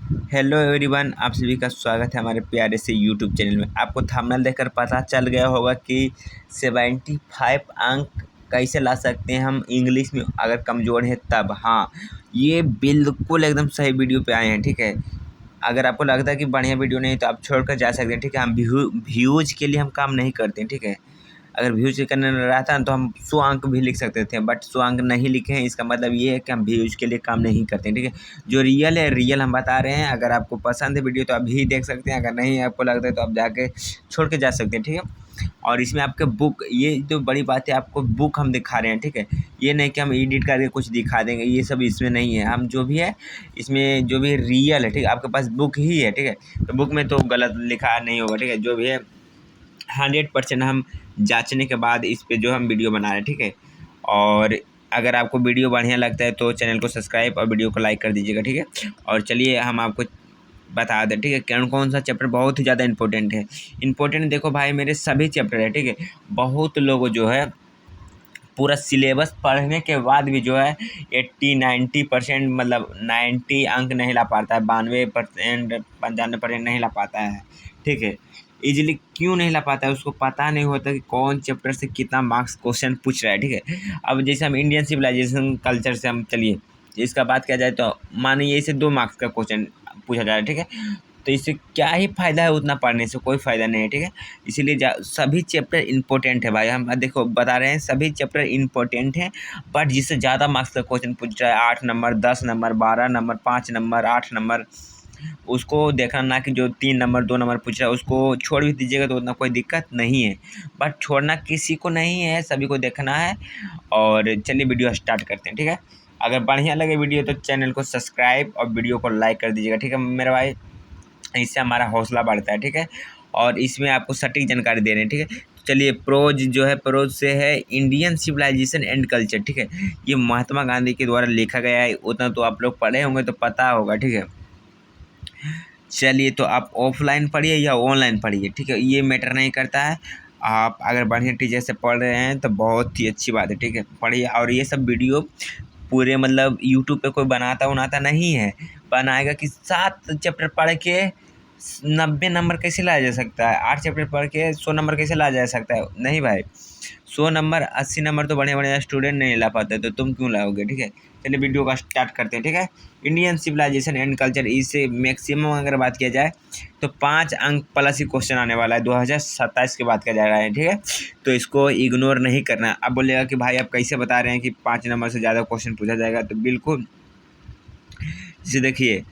Hello everyone, आप सभी का स्वागत है हमारे प्यारे से यूट्यूब चैनल में। आपको थंबनेल देखकर पता चल गया होगा कि 75 अंक कैसे ला सकते हैं हम इंग्लिश में अगर कमज़ोर है तब। हाँ, ये बिल्कुल एकदम सही वीडियो पे आए हैं, ठीक है। अगर आपको लगता है कि बढ़िया वीडियो नहीं तो आप छोड़कर जा सकते हैं, ठीक है। हम व्यूज़ के लिए हम काम नहीं करते हैं, ठीक है। अगर व्यूज़ करने रहता ना तो हम 100 अंक भी लिख सकते थे, बट 100 अंक नहीं लिखे हैं। इसका मतलब ये है कि हम व्यूज़ के लिए काम नहीं करते हैं, ठीक है। जो रियल है रियल हम बता रहे हैं। अगर आपको पसंद है वीडियो तो अभी देख सकते हैं, अगर नहीं आपको लगता है तो आप जाके छोड़ के जा सकते हैं, ठीक है। और इसमें आपके बुक, ये जो बड़ी बात है, आपको बुक हम दिखा रहे हैं, ठीक है। ये नहीं कि हम एडिट करके कुछ दिखा देंगे, ये सब इसमें नहीं है। हम जो भी है इसमें जो भी रियल है, ठीक है, आपके पास बुक ही है, ठीक है। तो बुक में तो गलत लिखा नहीं होगा, ठीक है। जो भी है 100% हम जाँचने के बाद इस पे जो हम वीडियो बना रहे हैं, ठीक है। और अगर आपको वीडियो बढ़िया लगता है तो चैनल को सब्सक्राइब और वीडियो को लाइक कर दीजिएगा, ठीक है। और चलिए हम आपको बता दें, ठीक है, कौन कौन सा चैप्टर बहुत ही ज़्यादा इंपॉर्टेंट है। इंपॉर्टेंट देखो भाई, मेरे सभी चैप्टर है, ठीक है। बहुत लोग जो है पूरा सिलेबस पढ़ने के बाद भी जो है 80-90% मतलब 90 अंक नहीं ला पाता है, 92% 95% नहीं ला पाता है, ठीक है। ईजिली क्यों नहीं ला पाता है, उसको पता नहीं होता कि कौन चैप्टर से कितना मार्क्स क्वेश्चन पूछ रहा है, ठीक है। अब जैसे हम इंडियन सिविलाइजेशन कल्चर से हम चलिए इसका बात किया जाए तो मानिए इसे 2 मार्क्स का क्वेश्चन पूछा जा रहा है, ठीक है। तो इससे क्या ही फ़ायदा है, उतना पढ़ने से कोई फ़ायदा नहीं है, ठीक है। इसीलिए सभी चैप्टर इम्पोर्टेंट है भाई। हम देखो बता रहे हैं सभी चैप्टर इम्पोर्टेंट हैं, बट जिससे ज़्यादा मार्क्स का क्वेश्चन पूछ रहा है 8 number, 10 number, 12 number, 5 number, 8 number, उसको देखना ना कि जो 3 नंबर 2 नंबर पूछ रहा है उसको छोड़ भी दीजिएगा तो उतना कोई दिक्कत नहीं है। बट छोड़ना किसी को नहीं है, सभी को देखना है। और चलिए वीडियो स्टार्ट करते हैं, ठीक है। अगर बढ़िया लगे वीडियो तो चैनल को सब्सक्राइब और वीडियो को लाइक कर दीजिएगा, ठीक है मेरे भाई। इससे हमारा हौसला बढ़ता है, ठीक है। और इसमें आपको सटीक जानकारी दे रहे हैं, ठीक है। तो चलिए प्रोज जो है, प्रोज से है इंडियन सिविलाइजेशन एंड कल्चर, ठीक है। ये महात्मा गांधी के द्वारा लिखा गया है, उतना तो आप लोग पढ़े होंगे तो पता होगा, ठीक है। चलिए तो आप ऑफलाइन पढ़िए या ऑनलाइन पढ़िए, ठीक है, ये मैटर नहीं करता है। आप अगर बढ़िया टीचर से पढ़ रहे हैं तो बहुत ही अच्छी बात है, ठीक है, पढ़िए। और ये सब वीडियो पूरे मतलब यूट्यूब पे कोई बनाता उनाता नहीं है, बनाएगा कि 7 चैप्टर पढ़ के 90 नंबर कैसे लाया जा सकता है, 8 चैप्टर पढ़ के 100 नंबर कैसे लाया जा सकता है। नहीं भाई, 100 नंबर 80 नंबर तो बढ़िया बढ़िया स्टूडेंट नहीं ला पाते, तो तुम क्यों लाओगे, ठीक है। चलिए वीडियो का स्टार्ट करते हैं, ठीक है। इंडियन सिविलाइजेशन एंड कल्चर, इससे मैक्सिमम अगर बात किया जाए तो 5 अंक प्लस ही क्वेश्चन आने वाला है 2027 के बाद का जा रहा है, ठीक है। तो इसको इग्नोर नहीं करना। अब बोलेगा कि भाई आप कैसे बता रहे हैं कि 5 नंबर से ज़्यादा क्वेश्चन पूछा जाएगा, तो बिल्कुल जैसे देखिए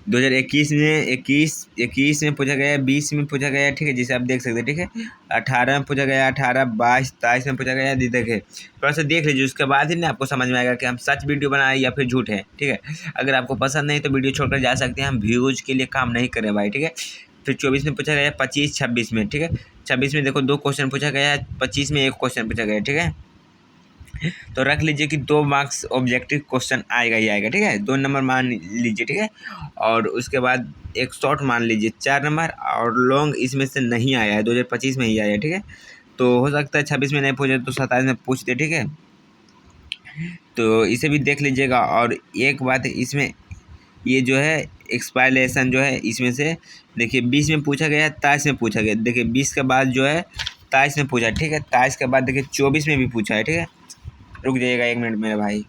2021 में 21 में पूछा गया, 20 में पूछा गया, ठीक है, जिसे आप देख सकते हैं, ठीक है। 18 में पूछा गया, 18, 22, 23 में पूछा गया। देखिए थोड़ा सा देख लीजिए, उसके बाद ही ना आपको समझ में आएगा कि हम सच वीडियो बनाए या फिर झूठ है, ठीक है। अगर आपको पसंद नहीं तो वीडियो छोड़कर जा सकते हैं, हम व्यूज़ के लिए काम नहीं करें भाई, ठीक है। फिर 24 में पूछा गया, 25, 26 में, ठीक है। 26 में देखो 2 क्वेश्चन पूछा गया है, 25 में 1 क्वेश्चन पूछा गया, ठीक है। तो रख लीजिए कि 2 मार्क्स ऑब्जेक्टिव क्वेश्चन आएगा ही आएगा, ठीक है, 2 नंबर मान लीजिए, ठीक है। और उसके बाद एक शॉर्ट मान लीजिए 4 नंबर, और लॉन्ग इसमें से नहीं आया है, 2025 में ही आया है, ठीक है। तो हो सकता है 26 में नहीं पूछे तो 27 में पूछ दे, ठीक है। तो इसे भी देख लीजिएगा। और एक बात इसमें ये जो है एक्सपायलेशन जो है इसमें से देखिए 20 में पूछा गया, 23 में पूछा गया, देखिए 20 के बाद जो है 23 में पूछा, ठीक है। 23 के बाद देखिए 24 में भी पूछा है, ठीक है। रुक जाइएगा 1 मिनट मेरे भाई,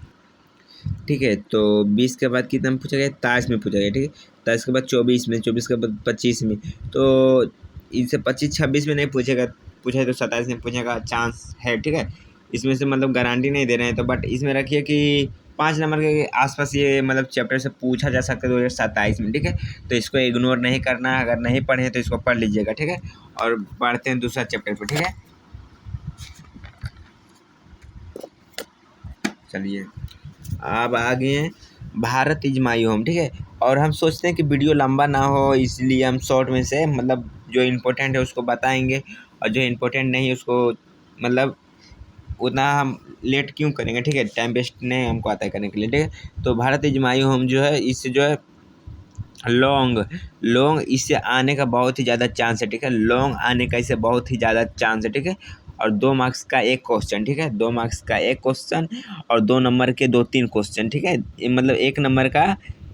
ठीक है। तो 20 के बाद कितना में पूछा गया, 23 में पूछा गया, ठीक है। 23 के बाद 24 में, 24 के बाद 25 में। तो इनसे 25-26 में नहीं पूछेगा, पूछा है तो 27 में पूछने का चांस है, ठीक है। इसमें से मतलब गारंटी नहीं दे रहे हैं, तो बट इसमें रखिए कि 5 नंबर के आसपास ये मतलब चैप्टर से पूछा जा सकता है 2027 में, ठीक है। तो इसको इग्नोर नहीं करना है, अगर नहीं पढ़े तो इसको पढ़ लीजिएगा, ठीक है। और बढ़ते हैं दूसरा चैप्टर पर, ठीक है। चलिए अब आ गए हैं भारत इज माई होम, ठीक है। और हम सोचते हैं कि वीडियो लंबा ना हो, इसलिए हम शॉर्ट में से मतलब जो इम्पोर्टेंट है उसको बताएंगे, और जो इम्पोर्टेंट नहीं है उसको मतलब उतना हम लेट क्यों करेंगे, ठीक है। टाइम वेस्ट नहीं हमको आता है करने के लिए, ठीक है। तो भारत इज माई होम जो है, इससे जो है लॉन्ग लॉन्ग इससे आने का बहुत ही ज़्यादा चांस है, ठीक है। लॉन्ग आने का इससे बहुत ही ज़्यादा चांस है, ठीक है। और 2 मार्क्स का 1 क्वेश्चन, ठीक है, 2 मार्क्स का 1 क्वेश्चन, और 2 नंबर के 2-3 क्वेश्चन, ठीक है। ये मतलब 1 नंबर का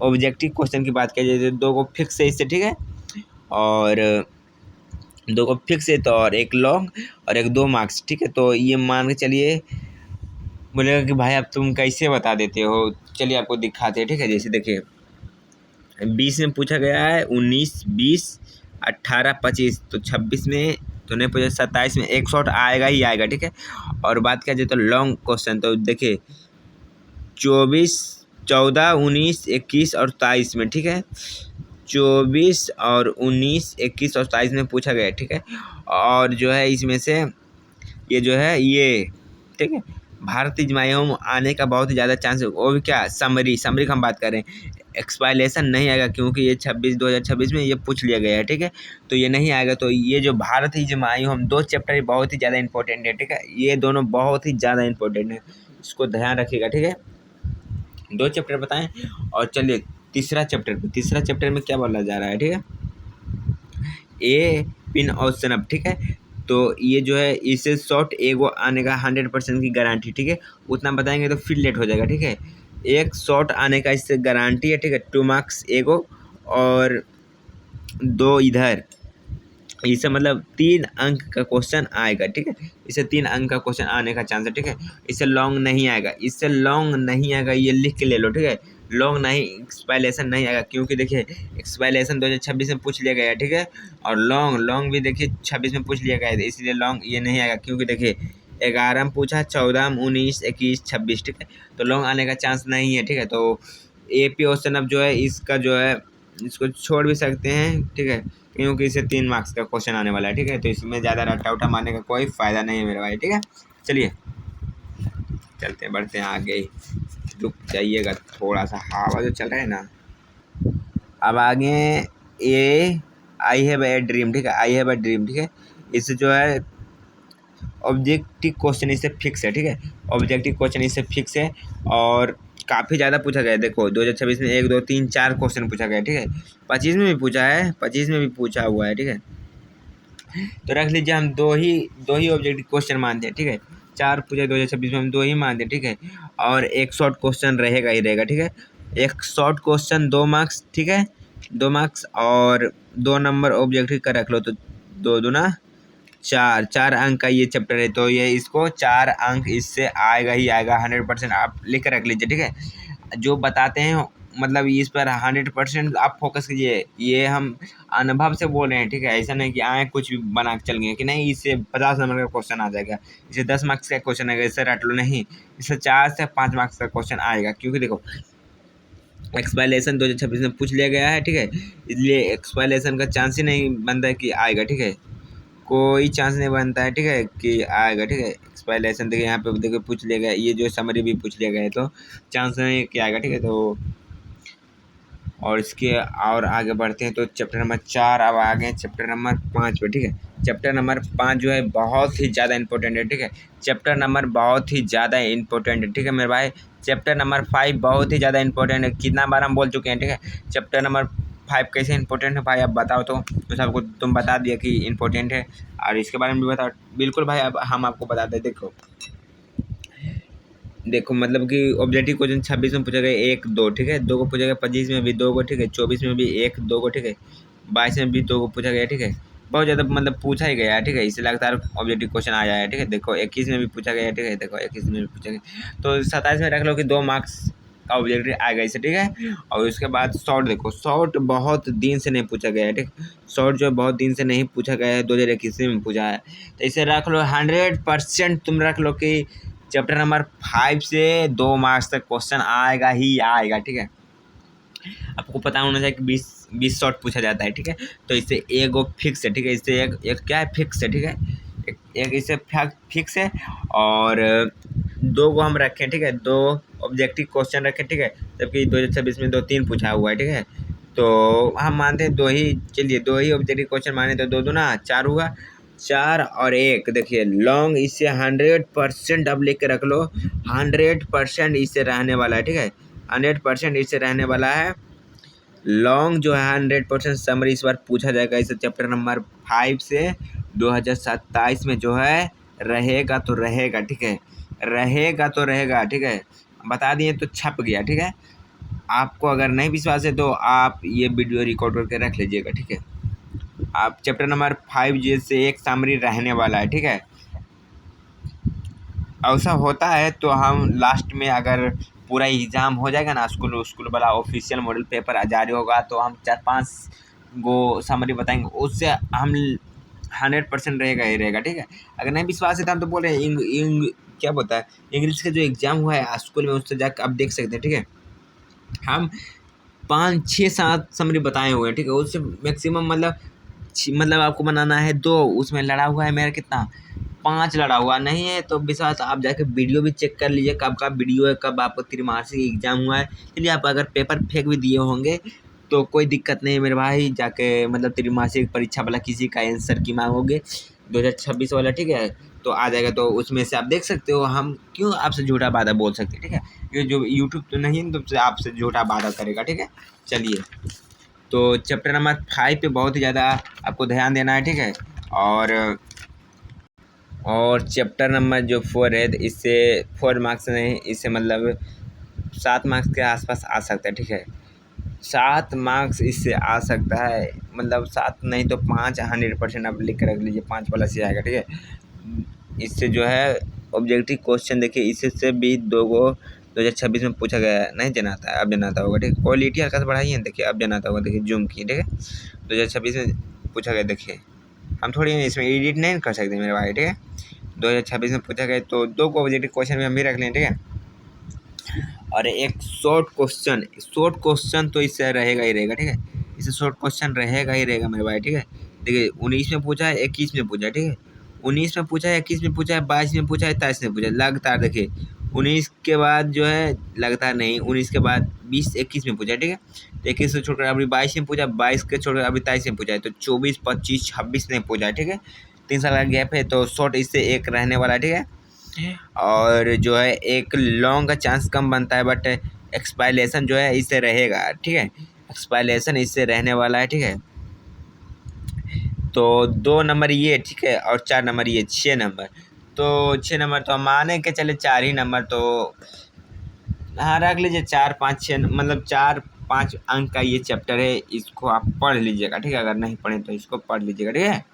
ऑब्जेक्टिव क्वेश्चन की बात किया जाए तो 2 को फिक्स है इससे, ठीक है, और 2 को फिक्स है तो, और एक लॉन्ग और एक 2 मार्क्स, ठीक है। तो ये मान के चलिए, बोलेगा कि भाई अब तुम कैसे बता देते हो, चलिए आपको दिखाते हैं, ठीक है। जैसे देखिए 20 में पूछा गया है 19, 20, 18, 25, तो 26 में तो नहीं पूछा, 27 में एक शॉट आएगा ही आएगा, ठीक है। और बात किया जाए तो लॉन्ग क्वेश्चन, तो देखिए 24, 14, 19, 21 और 23 में, ठीक है, 24 और 19, 21 और 27 में पूछा गया है, ठीक है। और जो है इसमें से ये जो है ये, ठीक है, भारतीय मायोम आने का बहुत ही ज़्यादा चांस है। वो भी क्या, समरी का हम बात कर रहे हैं, एक्सपाइलेशन नहीं आएगा क्योंकि ये 2026 में ये पूछ लिया गया है, ठीक है। तो ये नहीं आएगा। तो ये जो भारतीय हम 2 चैप्टर बहुत ही ज़्यादा इंपॉर्टेंट है, ठीक है, ये दोनों बहुत ही ज़्यादा इंपॉर्टेंट है, इसको ध्यान रखिएगा, ठीक है। 2 चैप्टर बताएं। और चलिए तीसरा चैप्टर में क्या बोला जा रहा है, ठीक है, ए पिन और स्नैप, ठीक है। तो ये जो है इससे शॉर्ट एगो आने का 100% की गारंटी, ठीक है। उतना बताएंगे तो फिर लेट हो जाएगा, ठीक है। एक शॉर्ट आने का इससे गारंटी है, ठीक है, 2 मार्क्स एगो और 2 इधर, इससे मतलब 3 अंक का क्वेश्चन आएगा, ठीक है। इससे 3 अंक का क्वेश्चन आने का चांस है, ठीक है। इससे लॉन्ग नहीं आएगा, ये लिख के ले लो, ठीक है। लॉन्ग नहीं, एक्सपाइलेशन नहीं आएगा क्योंकि देखिए एक्सपाइलेशन 2026 में पूछ लिया गया है, ठीक है। और लॉन्ग भी देखिए 26 में पूछ लिया गया है, इसलिए लॉन्ग ये नहीं आएगा क्योंकि देखिए 11 में पूछा, 14 में, 19, 21, 26, ठीक है। तो लॉन्ग आने का चांस नहीं है, ठीक है। तो AP ऑप्शन अब जो है इसका जो है इसको छोड़ भी सकते हैं, ठीक है, क्योंकि इससे 3 मार्क्स का क्वेश्चन आने वाला है, ठीक है। तो इसमें ज़्यादा रट्टा उट्टा मारने का कोई फ़ायदा नहीं है मेरे भाई, ठीक है। चलिए चलते बढ़ते हैं आगे, रुक जाइएगा थोड़ा सा, हवा जो चल रहा है ना। अब आगे ये आई हैव ए ड्रीम, ठीक है, इससे जो है ऑब्जेक्टिव क्वेश्चन इससे फिक्स है, ठीक है। ऑब्जेक्टिव क्वेश्चन इससे फिक्स है और काफ़ी ज़्यादा पूछा गया है। देखो 2026 में 1, 2, 3, 4 क्वेश्चन पूछा गया है, ठीक है। 25 में भी पूछा है, 25 में भी पूछा हुआ है, ठीक है। तो रख लीजिए हम दो ही ऑब्जेक्टिव क्वेश्चन मानते हैं, ठीक है। 4 पूछे 2026 में, हम 2 ही मानते हैं, ठीक है। और एक शॉर्ट क्वेश्चन रहेगा ही रहेगा, ठीक है। एक शॉर्ट क्वेश्चन 2 मार्क्स, ठीक है, 2 मार्क्स और 2 नंबर ऑब्जेक्टिव का रख लो, तो 2 दूना 4 अंक का ये चैप्टर है। तो ये इसको 4 अंक इससे आएगा ही आएगा, 100% आप लिख कर रख लीजिए, ठीक है। जो बताते हैं मतलब इस पर 100% आप फोकस कीजिए, ये हम अनुभव से बोल रहे हैं, ठीक है। ऐसा नहीं कि आए कुछ भी बना के चल गए कि नहीं इससे 50 नंबर का क्वेश्चन आ जाएगा, इससे 10 मार्क्स का क्वेश्चन आएगा, इससे रट लो, नहीं, इससे 4 से 5 मार्क्स का क्वेश्चन आएगा क्योंकि देखो एक्सपाइलेशन 2026 में पूछ लिया गया है, ठीक है। इसलिए एक्सपाइलेशन का चांस ही नहीं बनता है कि आएगा, ठीक है, कोई चांस नहीं बनता है, ठीक है, कि आएगा, ठीक है। एक्सपाइलेशन देखिए यहाँ पे देखिए पूछ लिया गया, ये जो समरी भी पूछ लिया गया है, तो चांस नहीं कि आएगा, ठीक है। तो और इसके और आगे बढ़ते हैं तो चैप्टर नंबर 4, अब आ गए चैप्टर नंबर 5 पे, ठीक है। चैप्टर नंबर 5 जो है बहुत ही ज़्यादा इंपॉर्टेंट है, ठीक है। चैप्टर नंबर बहुत ही ज़्यादा इंपॉर्टेंट है, ठीक है मेरे भाई। चैप्टर नंबर 5 बहुत ही ज़्यादा इंपॉर्टेंट है, कितना बार हम बोल चुके हैं, ठीक है। चैप्टर नंबर 5 कैसे इंपॉर्टेंट है भाई, अब बताओ तो सबको तुम बता दिया कि इंपॉर्टेंट है, और इसके बारे में भी बताओ। बिल्कुल भाई, अब हम आपको बताते हैं। देखो मतलब कि ऑब्जेक्टिव क्वेश्चन 26 में पूछा गया 1, 2, ठीक है, 2 को पूछा गया, 25 में भी 2 को, ठीक है, 24 में भी 1, 2 को, ठीक है, 22 में भी 2 को पूछा गया, ठीक है। बहुत ज़्यादा मतलब पूछा ही गया है, ठीक है, इससे लगातार ऑब्जेक्टिव क्वेश्चन आया है, ठीक है। देखो 21 में भी पूछा गया, ठीक है, देखो 21 में भी पूछा गया, तो 27 में रख लो कि 2 मार्क्स का ऑब्जेक्टिव आएगा इससे, ठीक है। और उसके बाद शॉर्ट, देखो शॉर्ट बहुत दिन से नहीं पूछा गया है, ठीक, शॉर्ट जो बहुत दिन से नहीं पूछा गया है, 2021 में पूछा है, तो इसे रख लो 100% तुम रख लो कि चैप्टर नंबर 5 से 2 मार्क्स तक क्वेश्चन आएगा ही आएगा, ठीक है। आपको पता होना चाहिए कि 20 शॉर्ट पूछा जाता है, ठीक है। तो इससे एक फिक्स है, ठीक है, इससे एक क्या है, फिक्स है, ठीक है, एक इससे फिक्स है। और 2 को हम रखें, ठीक है, 2 ऑब्जेक्टिव क्वेश्चन रखें, ठीक है, जबकि 2026 में 2-3 पूछा हुआ है, ठीक है। तो हम मानते हैं 2 ही, चलिए 2 ही ऑब्जेक्टिव क्वेश्चन माने, तो 2 दूना 4 हुआ, 4 और 1, देखिए लॉन्ग इससे 100% अब लिख के रख लो, 100% इससे रहने वाला है, ठीक है, 100% इससे रहने वाला है। लॉन्ग जो है 100% समरी इस बार पूछा जाएगा इसे चैप्टर नंबर 5 से 2027 में जो है रहेगा तो रहेगा, ठीक है, रहेगा तो रहेगा, ठीक है, बता दिए तो छप गया, ठीक है। आपको अगर नहीं विश्वास है तो आप ये वीडियो रिकॉर्ड करके रख लीजिएगा, ठीक है। आप चैप्टर नंबर 5 जैसे एक समरी रहने वाला है, ठीक है। ऐसा होता है तो हम लास्ट में अगर पूरा एग्ज़ाम हो जाएगा ना, स्कूल वाला ऑफिशियल मॉडल पेपर जारी होगा, तो हम 4-5 गो समरी बताएंगे, उससे हम 100% रहेगा ही रहेगा, ठीक है। अगर नहीं विश्वास है तो हम तो बोल रहे हैं क्या बोलता है, इंग्लिश का जो एग्ज़ाम हुआ है स्कूल में, उससे जाकर आप देख सकते हैं, ठीक है। हम 5-6-7 समरी बताए हुए हैं, ठीक है। उससे मैक्सिमम मतलब आपको बनाना है 2, उसमें लड़ा हुआ है मेरा कितना 5 लड़ा हुआ नहीं है। तो विश्वास आप जाके वीडियो भी चेक कर लीजिए, कब का वीडियो है, कब आपका त्रिमासिक एग्जाम हुआ है। चलिए, आप अगर पेपर फेंक भी दिए होंगे तो कोई दिक्कत नहीं है मेरे भाई, जाके मतलब त्रिमासिक परीक्षा वाला किसी का आंसर की मांगोगे 2026 वाला, ठीक है, तो आ जाएगा। तो उसमें से आप देख सकते हो, हम क्यों आपसे झूठा वादा बोल सकते हैं, ठीक है। ये जो यूट्यूब तो नहीं तो आपसे झूठा वादा करेगा, ठीक है। चलिए, तो चैप्टर नंबर 5 पे बहुत ही ज़्यादा आपको ध्यान देना है, ठीक है। और चैप्टर नंबर जो 4 है, इससे 4 मार्क्स नहीं, इससे मतलब 7 मार्क्स के आसपास आ सकता है, ठीक है। 7 मार्क्स इससे आ सकता है, मतलब 7 नहीं तो 5 100% आप लिख कर रख लीजिए, 5 वाला से आएगा, ठीक है। इससे जो है ऑब्जेक्टिव क्वेश्चन देखिए, इससे भी 2 गो 2026 में पूछा गया है, नहीं जनाता है, अब जनाता होगा, ठीक है। क्वालिटी हल्का सा बढ़ाइए, देखिए अब जनाता होगा, देखिए जूम की, ठीक है। 2026 में पूछा गया, देखिए हम थोड़ी इसमें एडिट नहीं कर सकते मेरे भाई, ठीक है। 2026 में पूछा गया, तो 2 को ऑब्जेक्टिव क्वेश्चन में हम भी रख लें, ठीक है। और एक शॉर्ट क्वेश्चन तो इससे रहेगा ही रहेगा, ठीक है। इससे शॉर्ट क्वेश्चन रहेगा ही रहेगा मेरे भाई, ठीक है। देखिए 19 में पूछा है, 21 में पूछा है, ठीक है। 19 में पूछा है, 21 में पूछा है, 22 में पूछा है, 23 में पूछा है, लगातार देखिए 19 के बाद जो है लगातार नहीं, 19 के बाद 20-21 में पूछा है, ठीक है। तो 21 से छोड़कर अभी 22 में पूछा, 22 के छोड़कर अभी 23 में पूछा है, तो 24, 25, 26 में पूछा है, ठीक है। 3 साल का गैप है, तो शॉर्ट इससे एक रहने वाला है, ठीक है। और जो है एक लॉन्ग का चांस कम बनता है, बट एक्सपायलेशन जो है इससे रहेगा, ठीक है। एक्सपायलेशन इससे रहने वाला है, ठीक है। तो 2 नंबर ये, ठीक है, और 4 नंबर ये, 6 नंबर। तो 6 नंबर तो हम माने के चले 4 ही नंबर, तो हाँ रख लीजिए 4-5-6, मतलब 4-5 अंक का ये चैप्टर है, इसको आप पढ़ लीजिएगा, ठीक है। अगर नहीं पढ़े तो इसको पढ़ लीजिएगा, ठीक है।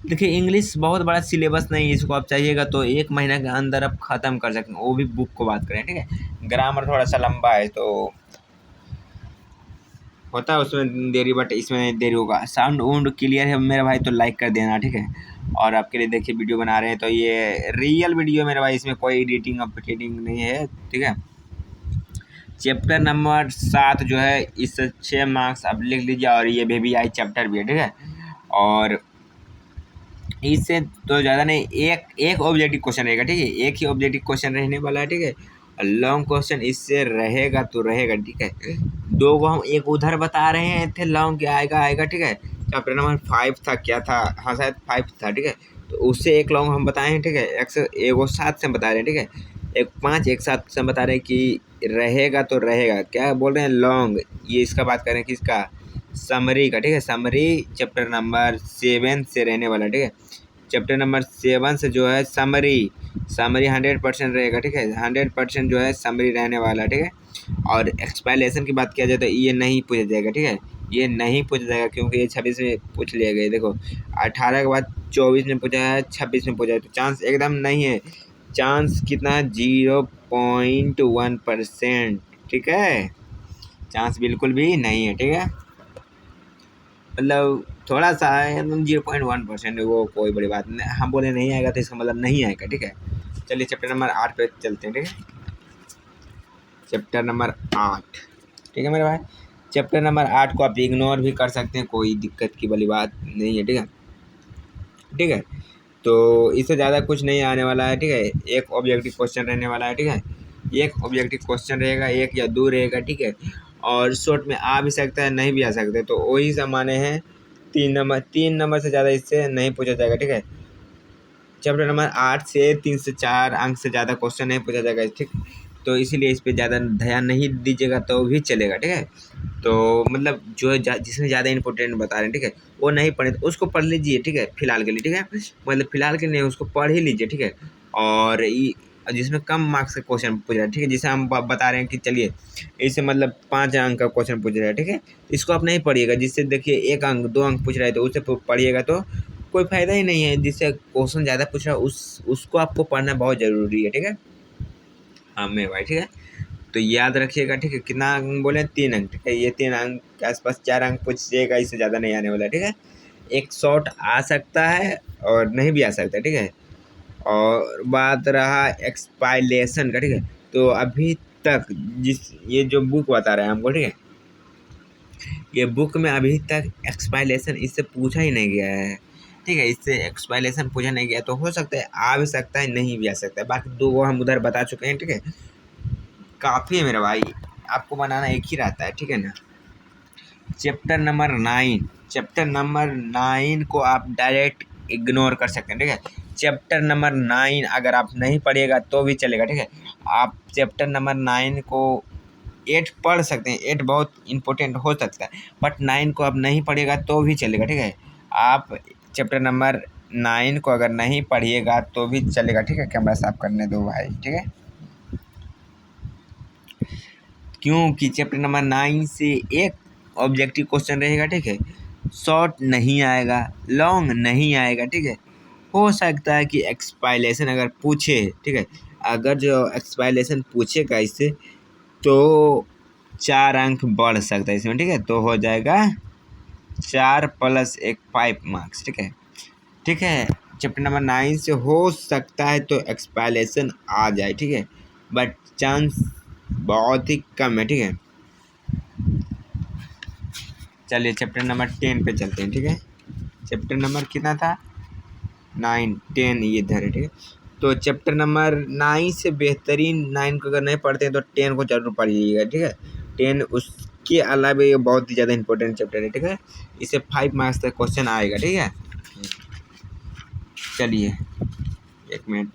देखिए इंग्लिश बहुत बड़ा सिलेबस नहीं है, इसको आप चाहिएगा तो 1 महीना के अंदर आप ख़त्म कर सकते हैं, वो भी बुक को बात करें, ठीक है। ग्रामर थोड़ा सा लंबा है तो होता है उसमें देरी, बट इसमें देरी होगा। साउंड वुंड क्लियर है मेरा भाई, तो लाइक कर देना, ठीक है। और आपके लिए देखिए वीडियो बना रहे हैं तो ये रियल वीडियो मेरा भाई, इसमें कोई एडिटिंग अपडेटिंग नहीं है, ठीक है। चैप्टर नंबर 7 जो है, इससे 6 मार्क्स आप लिख लीजिए, और ये VVI चैप्टर भी है, ठीक है। और इससे तो ज़्यादा नहीं, एक ऑब्जेक्टिव क्वेश्चन रहेगा, ठीक है। एक ही ऑब्जेक्टिव क्वेश्चन रहने वाला है, ठीक है। और लॉन्ग क्वेश्चन इससे रहेगा तो रहेगा, ठीक है। 2 को हम एक उधर बता रहे थे, लॉन्ग आएगा, ठीक है। चैप्टर नंबर 5 था, क्या था, हाँ शायद 5 था, ठीक है। तो उससे एक लॉन्ग हम बताए हैं, ठीक है। एक वो 7 से हम बता रहे हैं, ठीक है। एक 5 एक 7 से हम बता रहे हैं कि रहेगा तो रहेगा, क्या बोल रहे हैं, लॉन्ग। ये इसका बात करें किसका, समरी का, ठीक है। समरी चैप्टर नंबर 7 से रहने वाला, ठीक है। चैप्टर नंबर 7 से जो है समरी 100% रहेगा, ठीक है। 100% जो है समरी रहने वाला, ठीक है। और एक्सप्लेनेशन की बात किया जाए तो ये नहीं पूछा जाएगा, ठीक है। ये नहीं पूछा जाएगा क्योंकि ये 26 में पूछ लिया गया, देखो 18 के बाद 24 में पूछा है, 26 में पूछा है, तो चांस एकदम नहीं है। चांस कितना, 0.1%, ठीक है। चांस बिल्कुल भी नहीं है, ठीक है। मतलब थोड़ा सा है, 0.1%, वो कोई बड़ी बात नहीं। हम बोले नहीं आएगा तो इसका मतलब नहीं आएगा, ठीक है। चलिए चैप्टर नंबर 8 पे चलते हैं, ठीक है। चैप्टर नंबर 8, ठीक है मेरे भाई। चैप्टर नंबर 8 को आप इग्नोर भी कर सकते हैं, कोई दिक्कत की वाली बात नहीं है, ठीक है, ठीक है। तो इससे ज़्यादा कुछ नहीं आने वाला है, ठीक है। एक ऑब्जेक्टिव क्वेश्चन रहने वाला है, ठीक है। एक ऑब्जेक्टिव क्वेश्चन रहेगा, 1 या 2 रहेगा, ठीक है। और शॉर्ट में आ भी सकता है, नहीं भी आ सकता है, तो वही ज़माने हैं। 3 नंबर से ज़्यादा इससे नहीं पूछा जाएगा, ठीक है। चैप्टर नंबर 8 से 3 से 4 अंक से ज़्यादा क्वेश्चन नहीं पूछा जाएगा, ठीक। तो इसीलिए इस पे ज़्यादा ध्यान नहीं दीजिएगा तो भी चलेगा, ठीक है। तो मतलब जो है जिसमें ज़्यादा इंपॉर्टेंट बता रहे हैं, ठीक है, वो नहीं पढ़े तो उसको पढ़ लीजिए, ठीक है, फिलहाल के लिए, ठीक है। मतलब फिलहाल के लिए उसको पढ़ ही लीजिए, ठीक है। और और जिसमें कम मार्क्स का क्वेश्चन पूछ रहा है, ठीक है। जिसे हम बता रहे हैं कि चलिए इससे मतलब 5 अंक का क्वेश्चन पूछ रहा है, ठीक है। इसको आप नहीं पढ़िएगा, जिससे देखिए 1 अंक 2 अंक पूछ रहा है तो उसे पढ़िएगा तो कोई फायदा ही नहीं है। जिससे क्वेश्चन ज़्यादा पूछ रहा है उसको आपको पढ़ना बहुत ज़रूरी है, ठीक है। हाँ मेरे भाई, ठीक है। तो याद रखिएगा, ठीक है। कितना अंक बोले? 3 अंक, ठीक है। ये 3 अंक के आसपास 4 अंक पूछिएगा, इससे ज़्यादा नहीं आने वाला, ठीक है। एक शॉर्ट आ सकता है और नहीं भी आ सकता, ठीक है। और बात रहा एक्सपाइलेशन का, ठीक है। तो अभी तक ये जो बुक बता रहा है हमको, ठीक है, ये बुक में अभी तक एक्सपाइलेशन इससे पूछा ही नहीं गया है, ठीक है। इससे एक्सपाइलेशन पूछा नहीं गया, तो हो सकता है आ भी सकता है, नहीं भी आ सकता है। बाकी 2 वो हम उधर बता चुके हैं, ठीक है। काफ़ी है मेरा भाई, आपको बनाना एक ही रहता है, ठीक है ना। चैप्टर नंबर 9 को आप डायरेक्ट इग्नोर कर सकते हैं, ठीक है। चैप्टर नंबर 9 अगर आप नहीं पढ़िएगा तो भी चलेगा, ठीक है। आप चैप्टर नंबर 9 को 8 पढ़ सकते हैं, 8 बहुत इंपॉर्टेंट हो सकता है, बट 9 को आप नहीं पढ़िएगा तो भी चलेगा, ठीक है। आप चैप्टर नंबर 9 को अगर नहीं पढ़िएगा तो भी चलेगा, ठीक है। कैमरा साफ करने दो भाई, ठीक है। क्योंकि चैप्टर नंबर 9 से एक ऑब्जेक्टिव क्वेश्चन रहेगा, ठीक है। शॉर्ट नहीं आएगा, लॉन्ग नहीं आएगा, ठीक है। हो सकता है कि एक्सपाइलेशन अगर पूछे, ठीक है, अगर जो एक्सपाइलेशन पूछेगा इससे तो 4 अंक बढ़ सकता है इसमें, ठीक है। तो हो जाएगा 4 + 1 5 मार्क्स, ठीक है, ठीक है। चैप्टर नंबर 9 से हो सकता है तो एक्सपाइलेशन आ जाए, ठीक है, बट चांस बहुत ही कम है, ठीक है। चलिए चैप्टर नंबर 10 पे चलते हैं, ठीक है। चैप्टर नंबर कितना था? 9 10 ये इधर है, ठीक है। तो चैप्टर नंबर 9 से बेहतरीन 9 को अगर नहीं पढ़ते हैं तो 10 को जरूर पढ़िएगा, ठीक है। 10 उसके अलावा ये बहुत ही ज़्यादा इंपॉर्टेंट चैप्टर है, ठीक है। इसे 5 मार्क्स तक क्वेश्चन आएगा, ठीक है। चलिए 1 मिनट।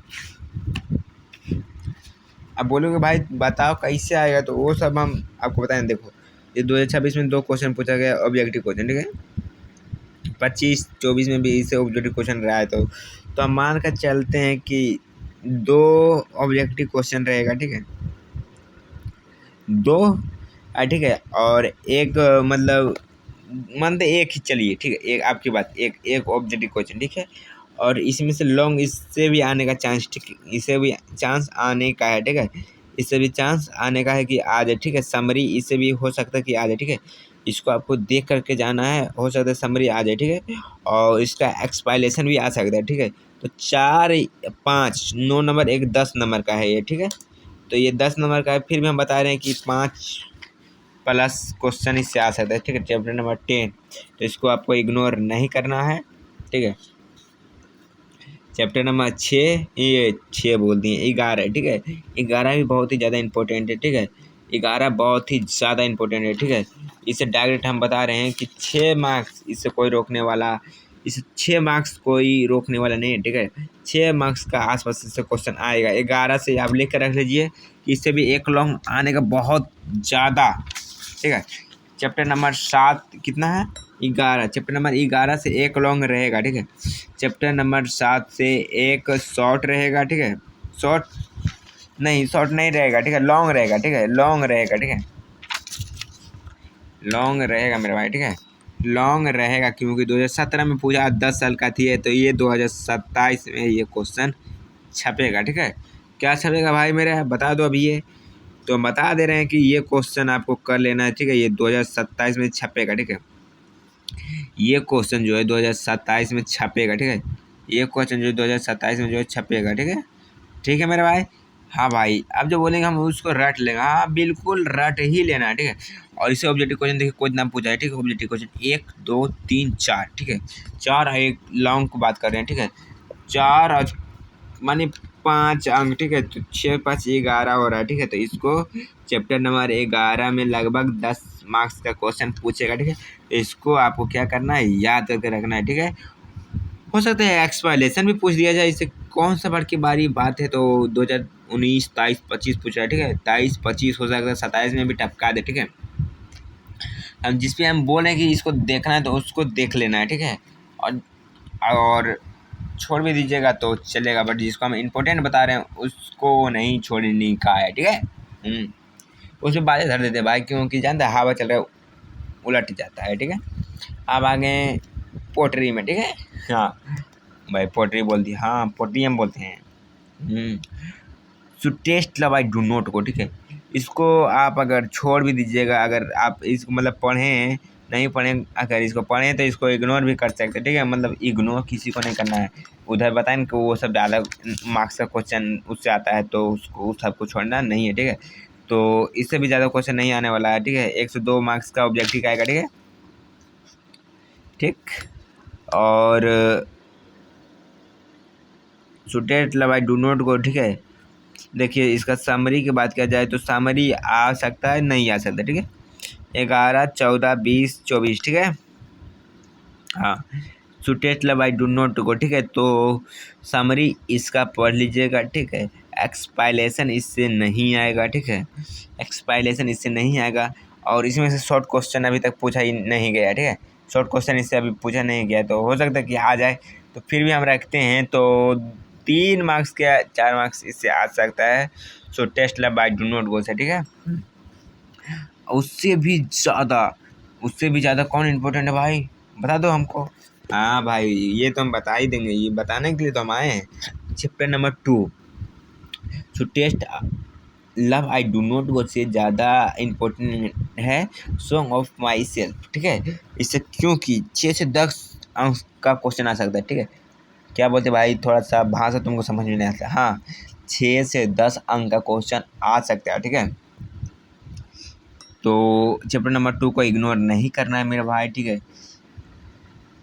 अब बोलोगे भाई बताओ कैसे आएगा, तो वो सब हम आपको बताएं। देखो ये 2026 में 2 क्वेश्चन पूछा गया ऑब्जेक्टिव क्वेश्चन, ठीक है। 25-24 में भी इससे ऑब्जेक्टिव क्वेश्चन रहा है, तो हम मान कर चलते हैं कि 2 ऑब्जेक्टिव क्वेश्चन रहेगा, ठीक है। 2 ठीक है, और एक मतलब मानते एक ही, चलिए ठीक है, एक आपकी बात, एक ऑब्जेक्टिव क्वेश्चन, ठीक है। और इसमें से लॉन्ग इससे भी आने का चांस, ठीक है, इससे भी चांस आने का है, ठीक है। इससे भी चांस आने का है कि आ जाए, ठीक है। समरी इससे भी हो सकता है कि आ जाए, ठीक है। इसको आपको देख करके जाना है, हो सकता है समरी आ जाए, ठीक है। और इसका एक्सपाइलेशन भी आ सकता है, ठीक है। तो 4 5 9 नंबर, एक 10 नंबर का है ये, ठीक है। तो ये 10 नंबर का है, फिर भी हम बता रहे हैं कि 5+ क्वेश्चन इससे आ सकता है, ठीक है। चैप्टर नंबर 10, तो इसको आपको इग्नोर नहीं करना है, ठीक है। चैप्टर नंबर 6, ये 6 बोल दिए, 11, ठीक है। 11 भी बहुत ही ज़्यादा इंपॉर्टेंट है, ठीक है। 11 बहुत ही ज़्यादा इंपॉर्टेंट है, ठीक है। इसे डायरेक्ट हम बता रहे हैं कि 6 मार्क्स इससे कोई रोकने वाला, इसे 6 मार्क्स कोई रोकने वाला नहीं है, ठीक है। 6 मार्क्स का आसपास इससे क्वेश्चन आएगा। 11 से आप लेकर रख लीजिए कि इससे भी एक लॉन्ग आने का बहुत ज़्यादा, ठीक है। चैप्टर नंबर 7 कितना है? 11। चैप्टर नंबर 11 से एक लॉन्ग रहेगा, ठीक है। चैप्टर नंबर 7 से एक शॉर्ट रहेगा, ठीक है। शॉर्ट नहीं रहेगा, ठीक है, लॉन्ग रहेगा, ठीक है, लॉन्ग रहेगा, ठीक है, लॉन्ग रहेगा मेरे भाई, ठीक है। लॉन्ग रहेगा क्योंकि 2017 में पूछा 10 साल का थी है, तो ये 2027 में ये क्वेश्चन छपेगा, ठीक है। क्या छपेगा भाई मेरे, बता दो अभी ये, तो हम बता दे रहे हैं कि ये क्वेश्चन आपको कर लेना है, ठीक है। ये 2027 में छपेगा, ठीक है। ये क्वेश्चन जो है 2027 में छपेगा, ठीक है। ये क्वेश्चन जो है 2027 में जो है छपेगा, ठीक है, ठीक है मेरे भाई। हाँ भाई, अब जो बोलेंगे हम उसको रट लेंगे, हाँ बिल्कुल रट ही लेना है, ठीक है। और इसे ऑब्जेक्टिव क्वेश्चन देखिए कोई नाम पूछा है, ठीक है। ऑब्जेक्टिव क्वेश्चन 1 2 3 4, ठीक है। 4 एक लॉन्ग की बात कर रहे हैं, ठीक है। 4 और माने 5 अंक, ठीक है। तो 6 5 11 हो रहा है, ठीक है। तो इसको चैप्टर नंबर 11 में लगभग 10 मार्क्स का क्वेश्चन पूछेगा, ठीक है। तो इसको आपको क्या करना है, याद करके रखना है, ठीक है। हो सकता है एक्सपाइलेशन भी पूछ दिया जाए, इससे कौन सा बड़ की बारी बात है। तो 2019 23 25 पूछ रहा है, ठीक है। 23 25 हो सकता है 27 में भी टपका दे, ठीक है। हम जिस पे हम बोल रहे हैं कि इसको देखना है तो उसको देख लेना है, ठीक है। और छोड़ भी दीजिएगा तो चलेगा, बट जिसको हम इम्पोर्टेंट बता रहे हैं उसको नहीं छोड़ने का है, ठीक है। उसमें बातें धर देते हैं भाई, क्योंकि जानते हैं हवा चल रहा है उलट जाता है, ठीक है। अब आ गए पोट्री में, ठीक है। हाँ भाई पोट्री बोल दी, हाँ पोट्रियम बोलते हैं। So test love I do not go, ठीक है। इसको आप अगर छोड़ भी दीजिएगा, अगर आप इसको मतलब पढ़ें नहीं पढ़ें, अगर इसको पढ़ें तो इसको इग्नोर भी कर सकते हैं, ठीक है। मतलब इग्नोर किसी को नहीं करना है। उधर बताएं कि वो सब ज़्यादा मार्क्स का क्वेश्चन उससे आता है तो उसको उस सबको छोड़ना नहीं है, ठीक है। तो इससे भी ज़्यादा क्वेश्चन नहीं आने वाला है, ठीक है। 102 मार्क्स का ऑब्जेक्टिव आएगा, ठीक है, ठीक। और सुटेट love I do not go, ठीक है। देखिए इसका समरी की बात किया जाए तो समरी आ सकता है, नहीं आ सकता, ठीक है। 11, 14, 20, 24, ठीक है। हाँ सुटेट love I do not go, ठीक है। तो समरी इसका पढ़ लीजिएगा, ठीक है। एक्सपाइलेशन इससे नहीं आएगा, ठीक है। एक्सपाइलेशन इससे नहीं आएगा। और इसमें से शॉर्ट क्वेश्चन अभी तक पूछा ही नहीं गया, ठीक है। शॉर्ट क्वेश्चन इससे अभी पूछा नहीं गया, तो हो सकता है कि आ जाए, तो फिर भी हम रखते हैं। तो 3 मार्क्स क्या 4 मार्क्स इससे आ सकता है। So test love I do not go से, ठीक है। उससे भी ज़्यादा कौन इम्पोर्टेंट है भाई, बता दो हमको। हाँ भाई ये तो हम बता ही देंगे, ये बताने के लिए तो हम आए हैं। Chapter number 2 so test love I do not go से ज़्यादा इम्पोर्टेंट है सॉन्ग ऑफ माई सेल्फ, ठीक है। इससे क्योंकि 6 से 10 अंक का क्वेश्चन आ सकता है, ठीक है। क्या बोलते भाई, थोड़ा सा भाषा तुमको समझ में नहीं आता। हाँ 6 से 10 अंक का क्वेश्चन आ सकता है, ठीक है। तो चैप्टर नंबर 2 को इग्नोर नहीं करना है मेरा भाई, ठीक है।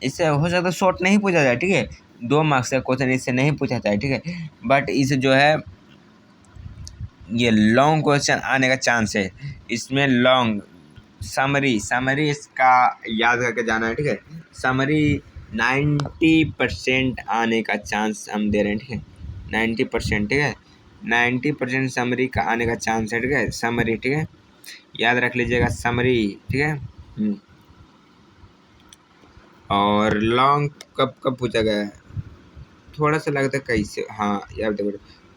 इससे हो सकता है शॉर्ट नहीं पूछा जाए, ठीक है। 2 मार्क्स का क्वेश्चन इससे नहीं पूछा जाए, ठीक है। बट इसे जो है ये लॉन्ग क्वेश्चन आने का चांस है। इसमें लॉन्ग समरी इसका याद करके जाना है, ठीक है। समरी 90% आने का चांस हम दे रहे हैं, ठीक है। 90%, ठीक है। 90% समरी का आने का चांस है, ठीक है। समरी, ठीक है, याद रख लीजिएगा समरी, ठीक है। और लॉन्ग कब कब पूछा गया है, थोड़ा सा लगता है कैसे, हाँ यार देखो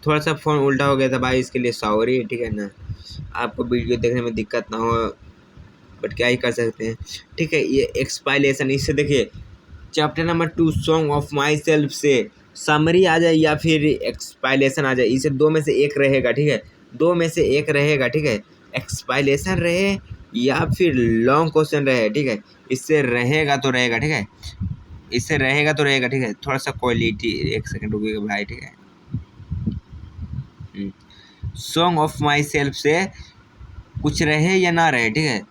थोड़ा सा फ़ोन उल्टा हो गया था भाई, इसके लिए सॉरी, ठीक है ना। आपको वीडियो देखने में दिक्कत ना हो, बट क्या ही कर सकते हैं, ठीक है। ये एक्सपाइलेशन, इससे देखिए chapter number 2 song of my self से समरी आ जाए या फिर एक्सपाइलेशन आ जाए, इसे 2 में से एक रहेगा, ठीक है। 2 में से एक रहेगा, ठीक है। एक्सपाइलेशन रहे या फिर लॉन्ग क्वेश्चन रहे, ठीक है। इससे रहेगा तो रहेगा, ठीक है। इससे रहेगा तो रहेगा, ठीक है। थोड़ा सा क्वालिटी, एक सेकंड रुकिएगा भाई, ठीक है। सॉन्ग ऑफ माई सेल्फ से कुछ रहे या ना रहे, ठीक है।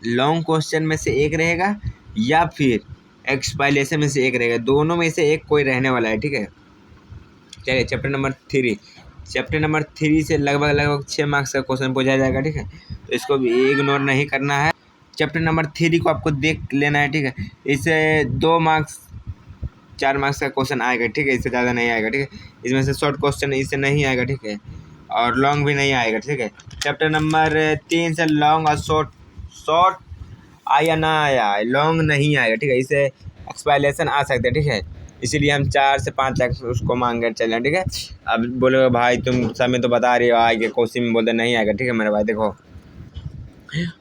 लॉन्ग क्वेश्चन में से एक रहेगा या फिर एक्सपाइलेशन में से एक रहेगा, दोनों में से एक कोई रहने वाला है, ठीक है। चलिए चैप्टर नंबर 3 से लगभग 6 मार्क्स का क्वेश्चन पूछा जाएगा, ठीक है। तो इसको भी इग्नोर नहीं करना है। चैप्टर नंबर 3 को आपको देख लेना है, ठीक है। इससे 2 मार्क्स 4 मार्क्स का क्वेश्चन आएगा, ठीक है। इससे ज़्यादा नहीं आएगा, ठीक है। इसमें से शॉर्ट क्वेश्चन इससे नहीं आएगा, ठीक है। और लॉन्ग भी नहीं आएगा, ठीक है। चैप्टर नंबर 3 से लॉन्ग और शॉर्ट आया ना आया, लॉन्ग नहीं आएगा, ठीक है। इससे एक्सपाइलेशन आ सकते हैं, ठीक है। इसीलिए हम 4 से 5 लाख उसको मांग कर चलें, ठीक है। अब बोलोगे भाई तुम समय तो बता रही हो आएगा, क्वेश्चन में बोलते नहीं आएगा, ठीक है मेरे भाई। देखो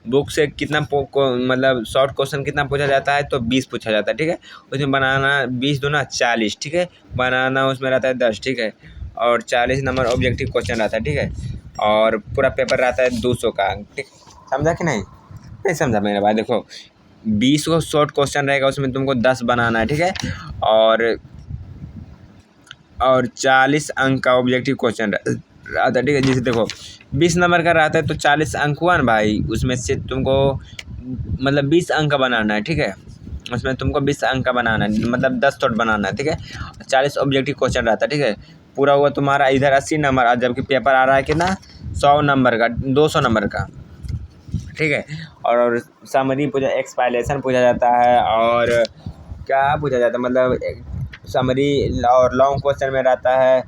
बुक से कितना मतलब शॉर्ट क्वेश्चन कितना पूछा जाता है, तो 20 पूछा जाता है, ठीक है। उसमें बनाना 20 दूना 40, ठीक है। बनाना उसमें रहता है 10, ठीक है। और 40 नंबर ऑब्जेक्टिव क्वेश्चन रहता है, ठीक है। और पूरा पेपर रहता है 200 का, ठीक। समझा कि नहीं समझा मेरा भाई। देखो 20 को शॉर्ट क्वेश्चन रहेगा, उसमें तुमको 10 बनाना है, ठीक है। और 40 अंक का ऑब्जेक्टिव क्वेश्चन रहता है, ठीक है। जैसे देखो 20 नंबर का रहता है तो 40 अंक हुआ ना भाई, उसमें से तुमको मतलब 20 अंक का बनाना है, ठीक है। उसमें तुमको 20 अंक का बनाना है, मतलब 10 थॉट बनाना है, ठीक है। 40 ऑब्जेक्टिव क्वेश्चन रहता है, ठीक है। पूरा हुआ तुम्हारा इधर 80 नंबर, और जबकि पेपर आ रहा है कितना 100 नंबर का, 200 नंबर का, ठीक है। और समरी पूछा, एक्सपाइलेशन पूछा जाता है, और क्या पूछा जाता है मतलब समरी और लॉन्ग क्वेश्चन में रहता है,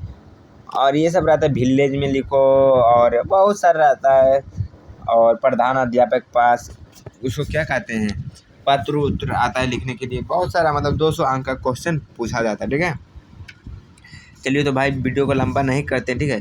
और ये सब रहता है विलेज में लिखो, और बहुत सारा रहता है। और प्रधान अध्यापक पास उसको क्या कहते हैं, पत्र उत्तर आता है लिखने के लिए, बहुत सारा मतलब 200 अंक का क्वेश्चन पूछा जाता है, ठीक है। चलिए तो भाई वीडियो को लंबा नहीं करते, ठीक है।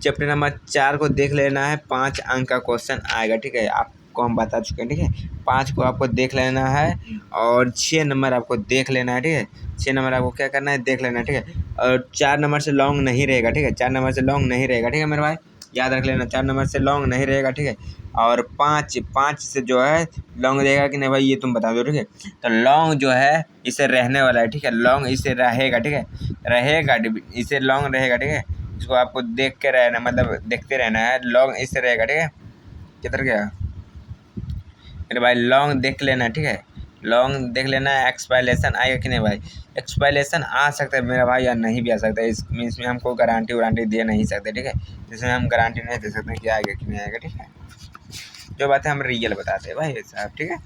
चैप्टर नंबर 4 को देख लेना है, 5 अंक का क्वेश्चन आएगा, ठीक है। आपको हम बता चुके हैं, ठीक है। 5 को आपको देख लेना है और 6 नंबर आपको देख लेना है, ठीक है। 6 नंबर आपको क्या करना है, देख लेना है, ठीक है। और 4 नंबर से लॉन्ग नहीं रहेगा, ठीक है। 4 नंबर से लॉन्ग नहीं रहेगा, ठीक है मेरे भाई, याद रख लेना। 4 नंबर से लॉन्ग नहीं रहेगा, ठीक है। और 5 से जो है लॉन्ग रहेगा कि नहीं भाई, ये तुम बता दो, ठीक है। तो लॉन्ग जो है इसे रहने वाला है, ठीक है। लॉन्ग इसे रहेगा, ठीक है, रहेगा, इसे लॉन्ग रहेगा, ठीक है। इसको आपको देख के रहना, मतलब देखते रहना है। लॉन्ग इससे रहेगा, ठीक है। किधर गया मेरे भाई, लॉन्ग देख लेना, ठीक है। लॉन्ग देख लेना है। एक्सपायलेशन आएगा कि नहीं भाई, एक्सपायलेशन आ सकता है मेरा भाई या नहीं भी आ सकता है। इसमें हम कोई गारंटी वारंटी दे नहीं सकते, ठीक है। इसमें हम गारंटी नहीं दे सकते कि आएगा कि नहीं आएगा, ठीक है। जो बात है हम रियल बताते हैं भाई साहब, ठीक है।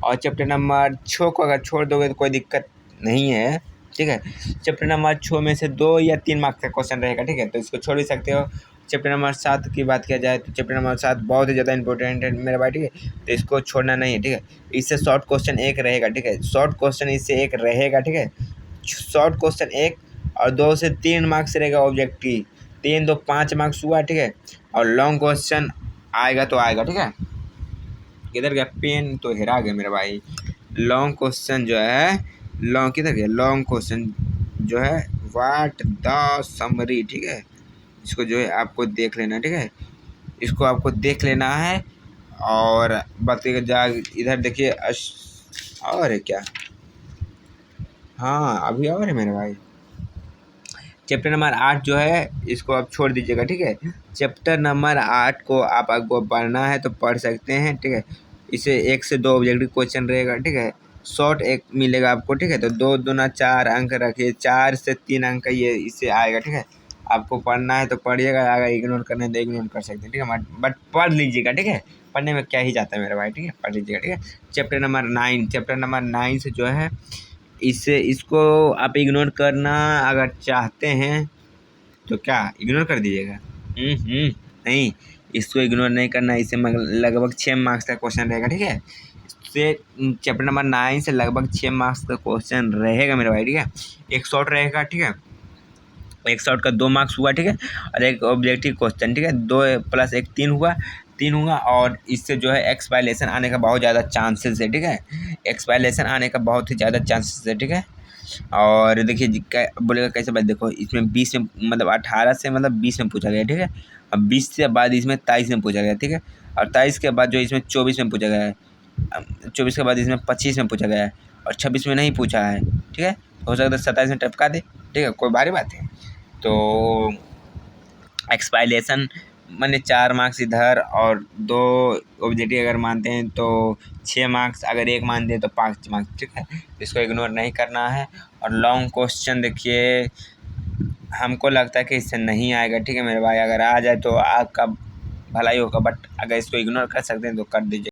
और चैप्टर नंबर 6 को अगर छोड़ दोगे तो कोई दिक्कत नहीं है, ठीक है। चैप्टर नंबर 6 में से 2 या 3 मार्क्स का क्वेश्चन रहेगा, ठीक है, तो इसको छोड़ भी सकते हो। चैप्टर नंबर 7 की बात किया जाए तो चैप्टर नंबर 7 बहुत ही ज़्यादा इंपॉर्टेंट है मेरा भाई, ठीक है। तो इसको छोड़ना नहीं है, ठीक है। इससे शॉर्ट क्वेश्चन एक रहेगा, ठीक है। शॉर्ट क्वेश्चन इससे एक रहेगा, ठीक है। शॉर्ट क्वेश्चन एक और 2 से 3 मार्क्स रहेगा ऑब्जेक्टिव, 3 2 5 मार्क्स हुआ, ठीक है। और लॉन्ग क्वेश्चन आएगा तो आएगा, ठीक है। किधर गया पेन, तो हेरा गया मेरा भाई। लॉन्ग क्वेश्चन जो है, लॉन्ग किधर गया, लॉन्ग क्वेश्चन जो है व्हाट द समरी, ठीक है। इसको जो है आपको देख लेना, ठीक है। इसको आपको देख लेना है। और बाकी जा इधर देखिए और है क्या, हाँ अभी और है मेरे भाई। चैप्टर नंबर 8 जो है इसको आप छोड़ दीजिएगा, ठीक है। चैप्टर नंबर 8 को आपको पढ़ना है तो पढ़ सकते हैं, ठीक है। इसे 1 से 2 ऑब्जेक्टिव क्वेश्चन रहेगा, ठीक है। शॉर्ट एक मिलेगा आपको, ठीक है। तो 2 दूना 4 अंक रखिए, 4 से 3 अंक का ये इससे आएगा, ठीक है। आपको पढ़ना है तो पढ़िएगा, अगर इग्नोर करना है तो इग्नोर कर सकते हैं, ठीक है। बट पढ़ लीजिएगा, ठीक है। पढ़ने में क्या ही जाता है मेरा भाई, ठीक है, पढ़ लीजिएगा, ठीक है। चैप्टर नंबर 9, चैप्टर नंबर 9 से जो है इसको आप इग्नोर करना अगर चाहते हैं तो क्या इग्नोर कर दीजिएगा, नहीं, इसको इग्नोर नहीं करना। इससे लगभग 6 मार्क्स का क्वेश्चन रहेगा, ठीक है। इससे चैप्टर नंबर 9 से लगभग 6 मार्क्स का क्वेश्चन रहेगा मेरे भाई, ठीक है। एक शॉर्ट रहेगा, ठीक है। एक शॉर्ट का 2 मार्क्स हुआ, ठीक है। और एक ऑब्जेक्टिव क्वेश्चन, ठीक है। 2 + 1 3 हुआ, 3 हुआ। और इससे जो है एक्सपायलेशन आने का बहुत ज़्यादा चांसेस है, ठीक है। एक्सपायलेशन आने का बहुत ही ज़्यादा चांसेस है, ठीक है। और देखिए बोलेगा कैसे भाई, देखो इसमें 20 में मतलब 18 से मतलब 20 में पूछा गया, ठीक है। अब 20 से बाद इसमें 23 में पूछा गया, ठीक है। और 23 के बाद जो इसमें 24 में पूछा गया है, 24 के बाद इसमें 25 में पूछा गया है, और 26 में नहीं पूछा है, ठीक है। हो सकता है 27 में टपका दे, ठीक है, कोई भारी बात है। तो एक्सपायलेशन मैंने 4 मार्क्स इधर और 2 ऑब्जेक्टिव अगर मानते हैं तो 6 मार्क्स, अगर 1 मानते हैं तो 5 मार्क्स, ठीक है। इसको इग्नोर नहीं करना है। और लॉन्ग क्वेश्चन देखिए हमको लगता है कि इससे नहीं आएगा, ठीक है मेरे भाई। अगर आ जाए तो आपका भलाई होगा, बट अगर इसको इग्नोर कर सकते हैं तो कर दीजिए।